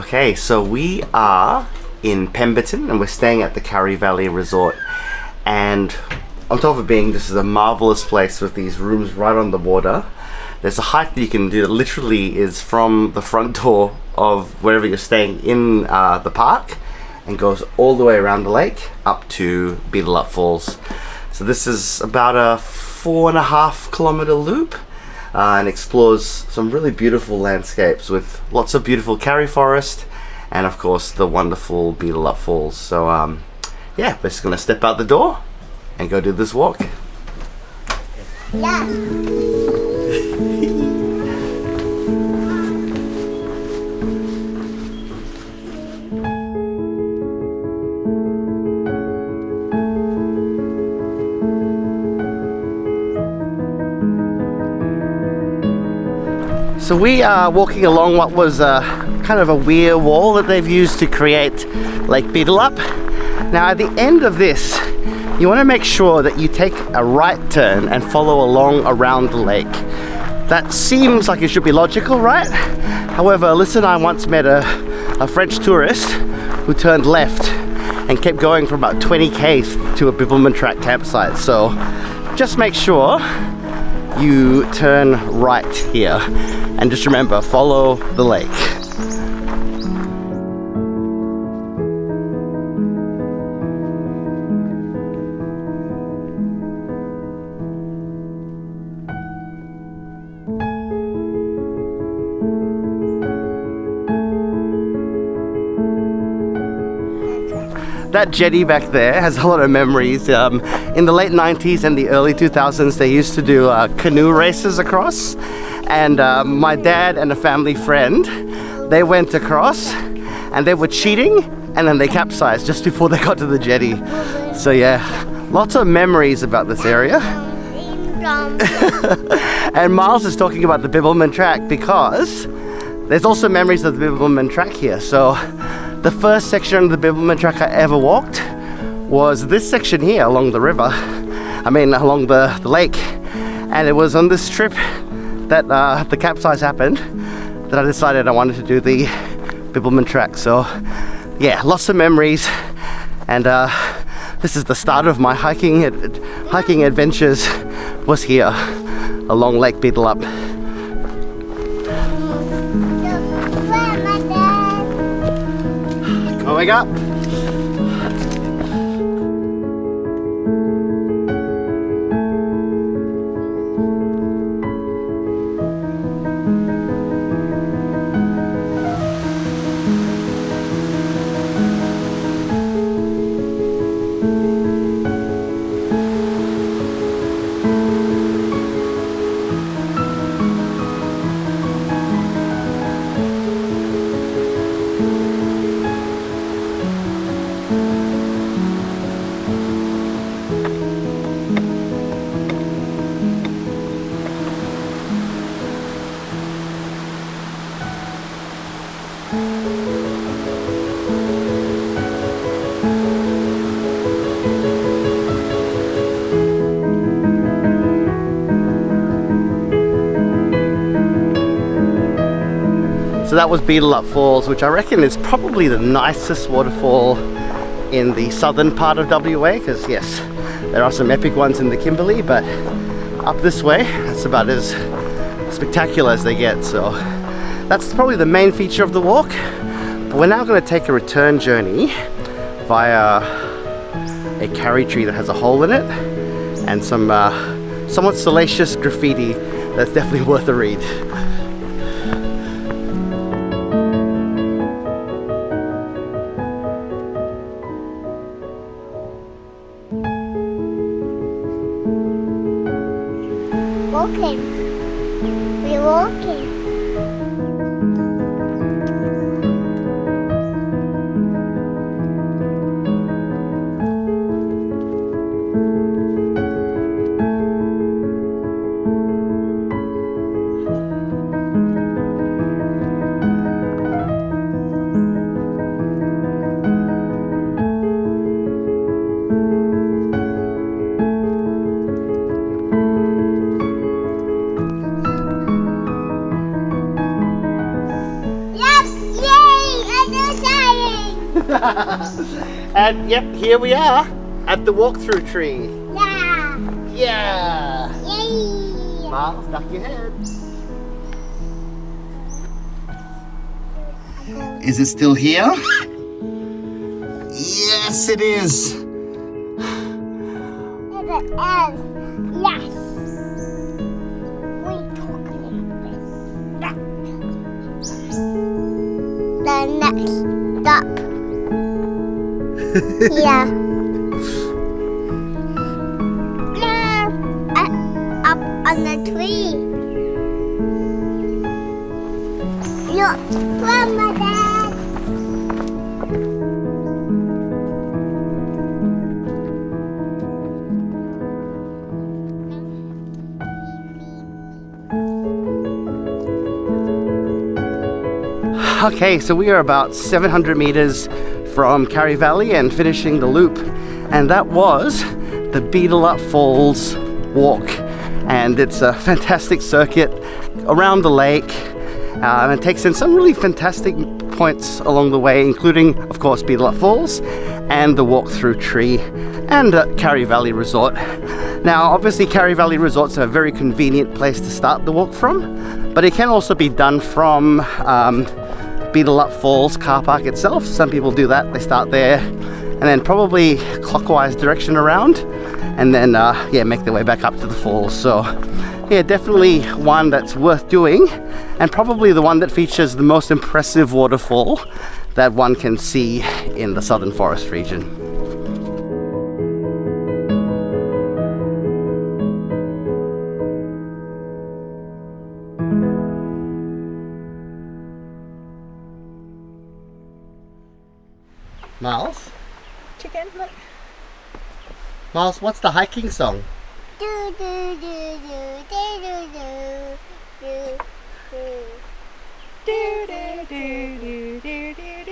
Okay, so we are in Pemberton and we're staying at the Karri Valley Resort, and on top of being this is a marvelous place with these rooms right on the water, there's a hike that you can do that literally is from the front door of wherever you're staying in the park and goes all the way around the lake up to Beedelup Falls. So this is about a 4.5 kilometer loop and explores some really beautiful landscapes with lots of beautiful Karri forest and of course the wonderful Beedelup Falls. So yeah, we're just gonna step out the door and go do this walk. Yeah. So we are walking along what was kind of a weir wall that they've used to create Lake Beedelup. Now at the end of this, you want to make sure that you take a right turn and follow along around the lake. That seems like it should be logical, right? However, Alyssa and I once met a French tourist who turned left and kept going for about 20 k's to a Beedelup track campsite. So just make sure you turn right here and just remember, follow the lake. That jetty back there has a lot of memories. In the late 90s and the early 2000s, they used to do canoe races across. And my dad and a family friend, they went across and they were cheating and then they capsized just before they got to the jetty. So yeah, lots of memories about this area. And Miles is talking about the Beedelup track because there's also memories of the Beedelup track here. So the first section of the Beedelup track I ever walked was this section here along the river. Along the lake. And it was on this trip that the capsize happened that I decided I wanted to do the Beedelup track. So yeah, lots of memories. And this is the start of my hiking adventures was here along Lake Beedelup. Going up. So that was Beedelup Falls, which I reckon is probably the nicest waterfall in the southern part of WA, because yes, there are some epic ones in the Kimberley, but up this way, it's about as spectacular as they get. So that's probably the main feature of the walk. But we're now going to take a return journey via a Karri tree that has a hole in it and some somewhat salacious graffiti that's definitely worth a read. We're walking. And yep, here we are at the walkthrough tree. Yeah. Yeah. Yay. Miles, duck your head. Is it still here? Yes, it is. It is. Yes. We talking about the next stop. Here. Up on the tree. Look, Grandmother. Okay, so we are about 700 meters from Karri Valley and finishing the loop, and that was the Beedelup Falls walk, and it's a fantastic circuit around the lake, and it takes in some really fantastic points along the way, including of course Beedelup Falls and the walk-through tree and Karri Valley Resort. Now obviously Karri Valley Resort's a very convenient place to start the walk from, but it can also be done from Beedelup Falls car park itself. Some people do that, they start there and then probably clockwise direction around and then yeah, make their way back up to the falls. So yeah, definitely one that's worth doing, and probably the one that features the most impressive waterfall that one can see in the Southern Forest region. Miles? Chicken, look. Miles, what's the hiking song? Do do do do do do do do do do do do do do.